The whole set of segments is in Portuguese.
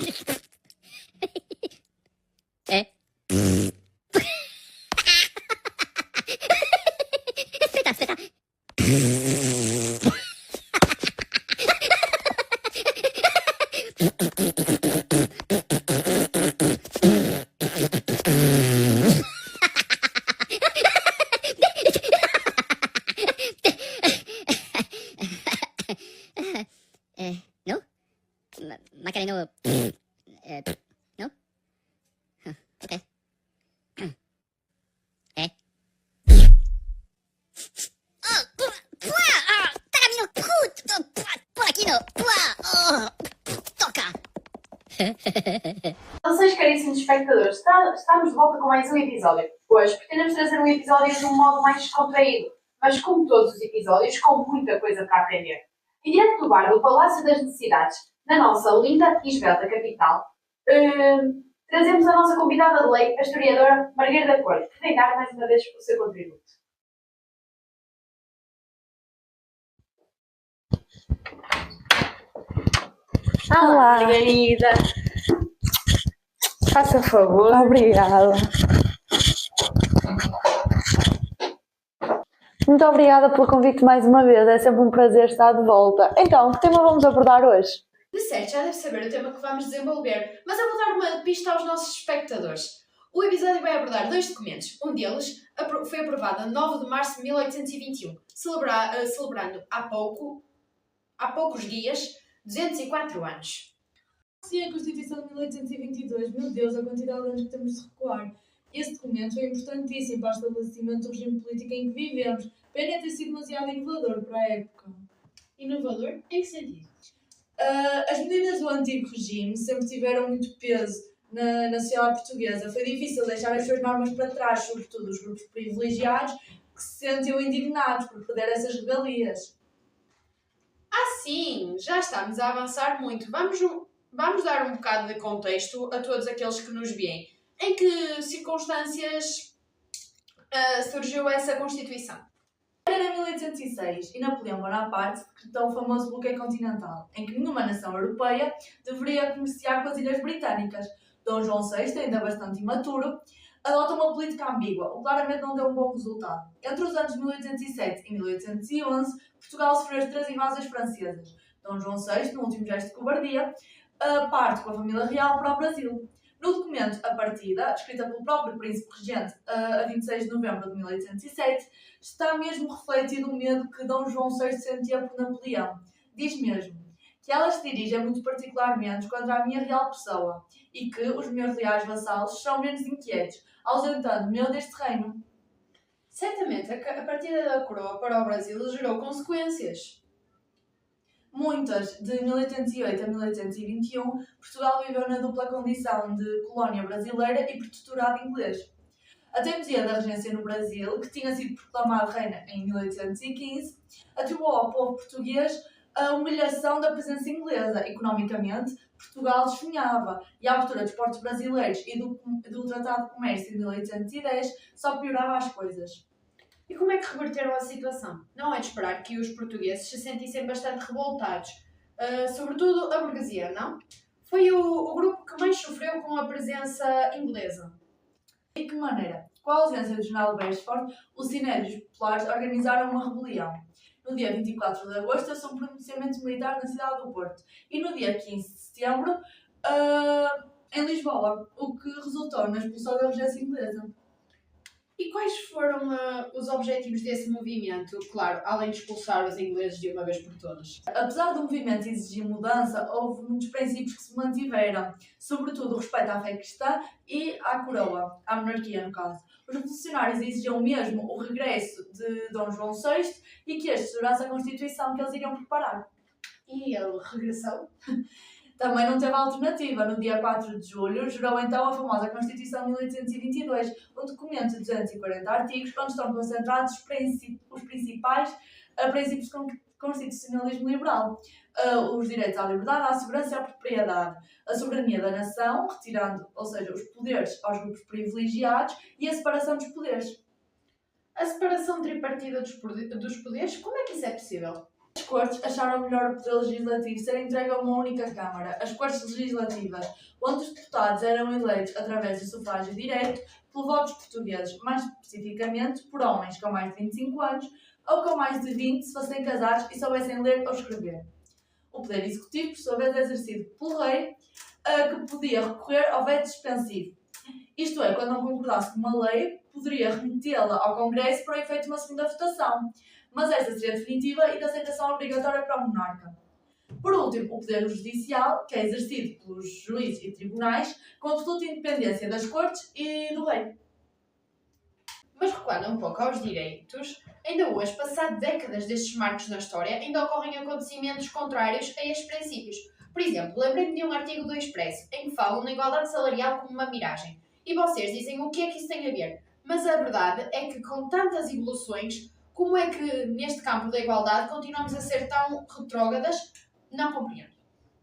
É. Espera, espera. No? Macarena. No? Ok. É. Taramino, por aqui não. Toca. Saudações, caríssimos espectadores, estamos de volta com mais um episódio. Hoje pretendemos trazer um episódio de um modo mais descontraído, mas como todos os episódios, com muita coisa para aprender. Em direto do bar do Palácio das Necessidades, na nossa linda e esbelta capital, trazemos a nossa convidada de lei, a historiadora Margarida Coelho, que vem dar mais uma vez o seu contributo. Olá, Margarida. faça favor. Obrigada. Muito obrigada pelo convite mais uma vez, é sempre um prazer estar de volta. Então, que tema vamos abordar hoje? De certo, já deve saber o tema que vamos desenvolver, mas eu vou dar uma pista aos nossos espectadores. O episódio vai abordar dois documentos. Um deles foi aprovado a 9 de março de 1821, celebrando há poucos dias, 204 anos. Sim, a Constituição de 1822. Meu Deus, a quantidade de anos que temos de recuar. Esse documento foi importantíssimo para o estabelecimento do regime político em que vivemos. Pena ter sido demasiado inovador para a época. Inovador? Em que sentido? As medidas do antigo regime sempre tiveram muito peso na sociedade portuguesa. Foi difícil deixar as suas normas para trás, sobretudo os grupos privilegiados que se sentiam indignados por perder essas regalias. Sim, já estamos a avançar muito. Vamos dar um bocado de contexto a todos aqueles que nos veem. Em que circunstâncias surgiu essa Constituição? Era em 1806 e Napoleão Bonaparte decretou o famoso bloqueio continental, em que nenhuma nação europeia deveria comerciar com as Ilhas Britânicas. Dom João VI, ainda bastante imaturo, adota uma política ambígua, o que claramente não deu um bom resultado. Entre os anos de 1807 e 1811, Portugal sofreu as 3 invasões francesas. Dom João VI, no último gesto de cobardia, parte com a família real para o Brasil. No documento A Partida, escrita pelo próprio príncipe regente a 26 de novembro de 1807, está mesmo refletido o medo que Dom João VI sentia por Napoleão. Diz mesmo que ela se dirige muito particularmente contra a minha real pessoa e que os meus leais vassalos são menos inquietos, ausentando medo deste reino. Certamente, a partida da coroa para o Brasil gerou consequências. Muitas. De 1808 a 1821, Portugal viveu na dupla condição de colónia brasileira e protetorado inglês. A teimosia da regência no Brasil, que tinha sido proclamado reina em 1815, atribuiu ao povo português a humilhação da presença inglesa. Economicamente, Portugal desfinhava e a abertura dos portos brasileiros e do Tratado de Comércio de 1810 só piorava as coisas. E como é que reverteram a situação? Não é de esperar que os portugueses se sentissem bastante revoltados, sobretudo a burguesia, não? Foi o grupo que mais sofreu com a presença inglesa. De que maneira? Com a ausência do general Beresford, os sinédrios populares organizaram uma rebelião. No dia 24 de agosto, houve um pronunciamento militar na cidade do Porto. E no dia 15 de setembro, em Lisboa, o que resultou na expulsão da regência inglesa. E quais foram os objetivos desse movimento? Claro, além de expulsar os ingleses de uma vez por todas. Apesar do movimento exigir mudança, houve muitos princípios que se mantiveram, sobretudo o respeito à fé cristã e à coroa, à monarquia no caso. Os revolucionários exigiam mesmo o regresso de Dom João VI e que este segurasse a Constituição que eles iriam preparar. E ele regressou? Também não teve alternativa. No dia 4 de julho, jurou então a famosa Constituição de 1822, um documento de 240 artigos, onde estão concentrados os principais princípios de constitucionalismo liberal. Os direitos à liberdade, à segurança e à propriedade, a soberania da nação, retirando, ou seja, os poderes aos grupos privilegiados, e a separação dos poderes. A separação tripartida dos poderes, como é que isso é possível? As Cortes acharam melhor o poder legislativo ser entregue a uma única Câmara, as Cortes Legislativas, onde os deputados eram eleitos através do sufrágio direto por votos portugueses, mais especificamente por homens com mais de 25 anos ou com mais de 20 se fossem casados e soubessem ler ou escrever. O poder executivo, por sua vez, é exercido pelo rei, que podia recorrer ao veto suspensivo. Isto é, quando não concordasse com uma lei, poderia remetê-la ao Congresso para o efeito de uma segunda votação, mas esta seria definitiva e de aceitação obrigatória para o monarca. Por último, o poder judicial, que é exercido pelos juízes e tribunais, com absoluta independência das cortes e do rei. Mas recuando um pouco aos direitos, ainda hoje, passado décadas destes marcos na história, ainda ocorrem acontecimentos contrários a estes princípios. Por exemplo, lembrei-me de um artigo do Expresso, em que falam na igualdade salarial como uma miragem. E vocês dizem o que é que isso tem a ver? Mas a verdade é que com tantas evoluções, como é que neste campo da igualdade continuamos a ser tão retrógradas? Não compreendo.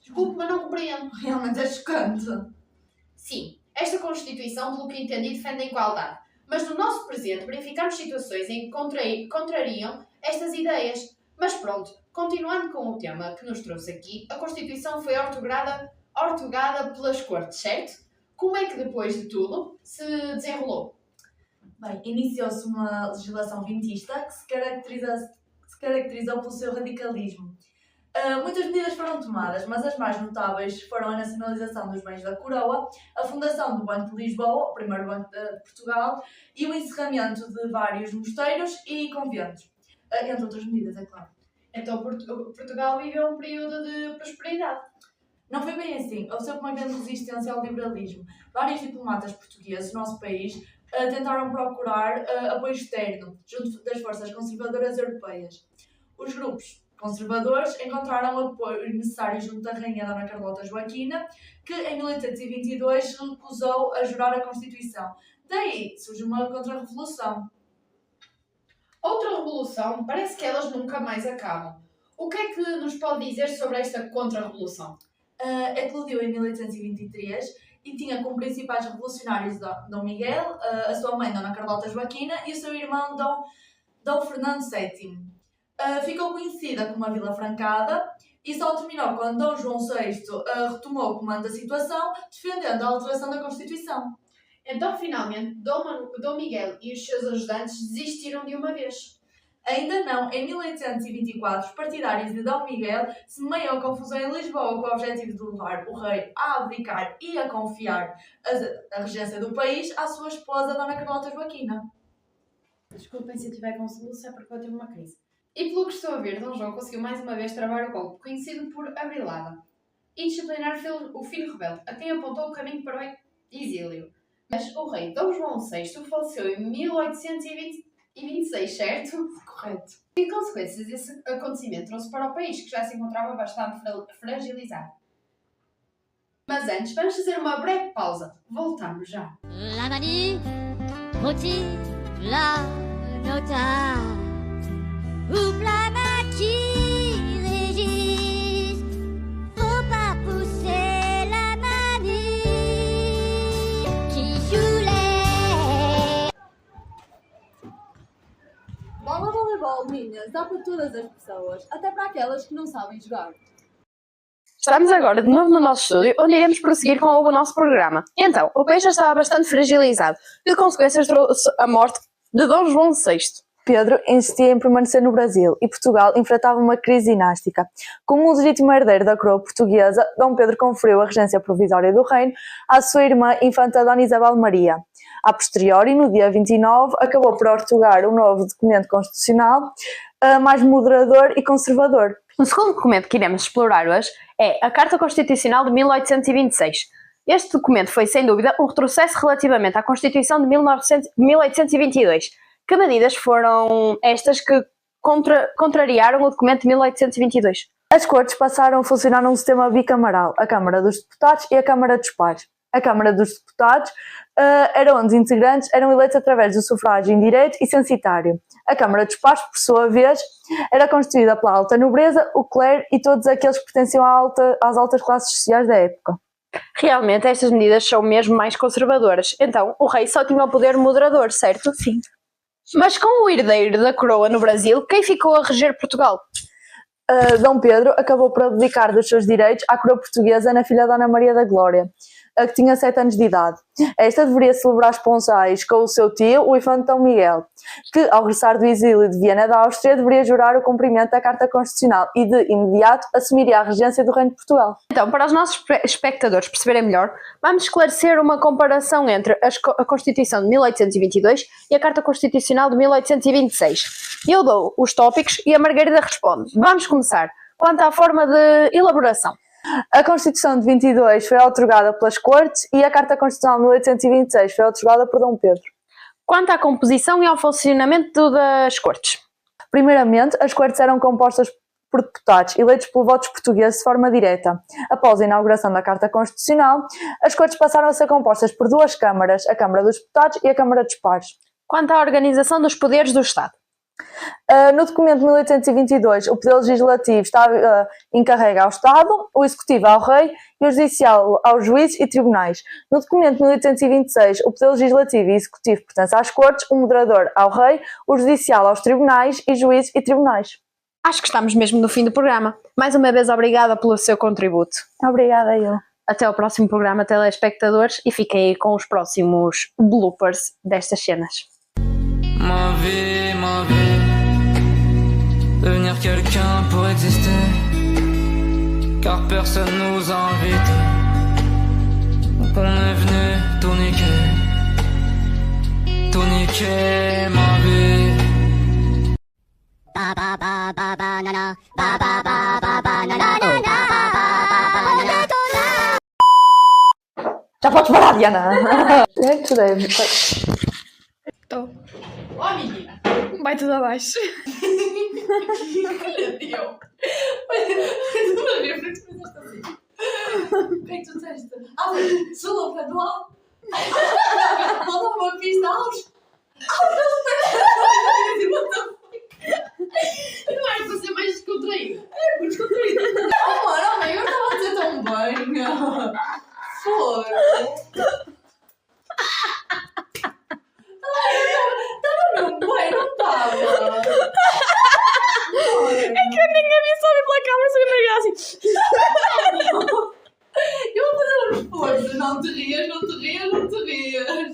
Desculpe, mas não compreendo. Realmente é chocante. Sim, esta Constituição, pelo que entendi, defende a igualdade. Mas no nosso presente verificamos situações em que contrariam estas ideias. Mas pronto, continuando com o tema que nos trouxe aqui, a Constituição foi ortogada pelas Cortes, certo? Como é que depois de tudo se desenrolou? Bem, iniciou-se uma legislação vintista que se caracterizou pelo seu radicalismo. Muitas medidas foram tomadas, mas as mais notáveis foram a nacionalização dos bens da coroa, a fundação do Banco de Lisboa, o primeiro banco de Portugal, e o encerramento de vários mosteiros e conventos, entre outras medidas, é claro. Então Portugal viveu um período de prosperidade. Não foi bem assim. Houve uma grande resistência ao liberalismo. Vários diplomatas portugueses no nosso país tentaram procurar apoio externo junto das forças conservadoras europeias. Os grupos conservadores encontraram o apoio necessário junto da Rainha Dona Carlota Joaquina, que em 1822 recusou a jurar a Constituição. Daí surge uma contra-revolução. Outra revolução, parece que elas nunca mais acabam. O que é que nos pode dizer sobre esta contra-revolução? Eclodiu em 1823 e tinha como principais revolucionários Dom Miguel, a sua mãe Dona Carlota Joaquina e o seu irmão Dom Fernando VII. Ficou conhecida como a Vila Francada e só terminou quando Dom João VI retomou o comando da situação, defendendo a alteração da Constituição. Então, finalmente, Dom Miguel e os seus ajudantes desistiram de uma vez. Ainda não. Em 1824, os partidários de Dom Miguel semeiam a confusão em Lisboa com o objetivo de levar o rei a abdicar e a confiar a regência do país à sua esposa, Dona Carlota Joaquina. Desculpem se eu estiver com soluço, é porque eu tive uma crise. E pelo que estou a ver, Dom João conseguiu mais uma vez travar o golpe, conhecido por abrilhada, e disciplinar o filho rebelde, a quem apontou o caminho para o exílio. Mas o rei Dom João VI faleceu em 1826, certo? Correto. Que consequências esse acontecimento trouxe para o país, que já se encontrava bastante fragilizado? Mas antes, vamos fazer uma breve pausa. Voltamos já. La manie motive la nota. Ouvre la main qui régisse. Faut pas pousser la manie qui joue les. Bola voleibol, meninas, dá para todas as pessoas, até para aquelas que não sabem jogar. Estamos agora de novo no nosso estúdio, onde iremos prosseguir com o nosso programa. Então, o país já estava bastante fragilizado, e de consequências trouxe a morte de Dom João VI. Pedro insistia em permanecer no Brasil e Portugal enfrentava uma crise dinástica. Como o legítimo herdeiro da coroa portuguesa, Dom Pedro conferiu a regência provisória do reino à sua irmã infanta Dona Isabel Maria. A posteriori, no dia 29, acabou por ortogar um novo documento constitucional mais moderador e conservador. O segundo documento que iremos explorar hoje é a Carta Constitucional de 1826. Este documento foi, sem dúvida, um retrocesso relativamente à Constituição de 1822. Que medidas foram estas que contrariaram o documento de 1822? As Cortes passaram a funcionar num sistema bicamaral, a Câmara dos Deputados e a Câmara dos Pares. A Câmara dos Deputados era onde os integrantes eram eleitos através do sufrágio indireto e censitário. A Câmara dos Pares, por sua vez, era constituída pela alta nobreza, o clero e todos aqueles que pertenciam às altas classes sociais da época. Realmente, estas medidas são mesmo mais conservadoras. Então, o rei só tinha o poder moderador, certo? Sim. Mas com o herdeiro da coroa no Brasil, quem ficou a reger Portugal? Dom Pedro acabou por abdicar dos seus direitos à coroa portuguesa na filha Dona Maria da Glória, a que tinha 7 anos de idade. Esta deveria celebrar esponsais com o seu tio, o infante Dom Miguel, que, ao regressar do exílio de Viena da Áustria, deveria jurar o cumprimento da Carta Constitucional e, de imediato, assumiria a regência do Reino de Portugal. Então, para os nossos espectadores perceberem melhor, vamos esclarecer uma comparação entre a Constituição de 1822 e a Carta Constitucional de 1826. Eu dou os tópicos e a Margarida responde. Vamos começar. Quanto à forma de elaboração. A Constituição de 22 foi outorgada pelas Cortes e a Carta Constitucional de 1826 foi outorgada por Dom Pedro. Quanto à composição e ao funcionamento das Cortes. Primeiramente, as Cortes eram compostas por deputados eleitos pelo voto português de forma direta. Após a inauguração da Carta Constitucional, as Cortes passaram a ser compostas por 2 câmaras, a Câmara dos Deputados e a Câmara dos Pares. Quanto à organização dos poderes do Estado. No documento de 1822, o Poder Legislativo estava encarregue ao Estado, o Executivo ao Rei e o Judicial aos juízes e tribunais. No documento de 1826, o Poder Legislativo e Executivo pertence às Cortes, o Moderador ao Rei, o Judicial aos tribunais e juízes e tribunais. Acho que estamos mesmo no fim do programa. Mais uma vez, obrigada pelo seu contributo. Obrigada, eu. Até ao próximo programa, telespectadores, e fiquem aí com os próximos bloopers destas cenas. Ma vie, devenir quelqu'un pour exister, car personne nous a invités, donc on est venu tout niquer, ma vie. Ba ba ba ba ba na na, ba ba ba ba ba na na, ba ba ba ba na. Já podes parar, Diana! Estou. Oh, menina! Vai tudo abaixo. Eu. Mas uma vez que tu fizeste assim. O que é que tu disseste? Foi solo para dual. Mandou uma pista aos. Não é para ser mais descontraído. É muito descontraído. Oh, mano, eu estava a dizer tão bem. Foi. Estava mesmo bem, não estava? É que eu nem a vi só vir pela câmera, só me assim. Eu vou fazer um esforço. Não te rias, não te rias, não te rias.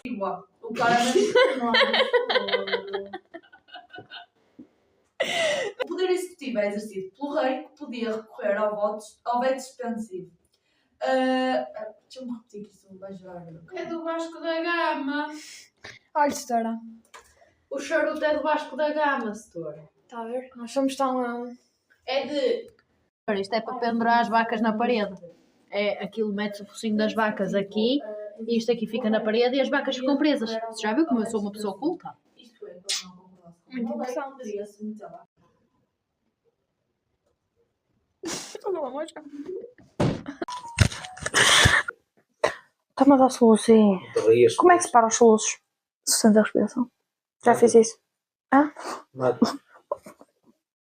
Igual. O cara não. O poder executivo é exercido pelo rei, que podia recorrer ao veto suspensivo. Deixa-me repetir que isto vai gerar. É do Vasco da Gama. Olha, setora. O charuto é do Vasco da Gama, setora. Está a ver? Nós somos tão... É de... Isto é para pendurar as vacas na parede. É, aquilo mete o focinho das vacas aqui, e isto aqui fica na parede e as vacas ficam presas. Você já viu como eu sou uma pessoa culta? Isto é, Muito interessante. Olha uma mosca. Toma dar soluço. Como é que se para os soluços? Sustenta a respiração. Já fiz isso. Nada.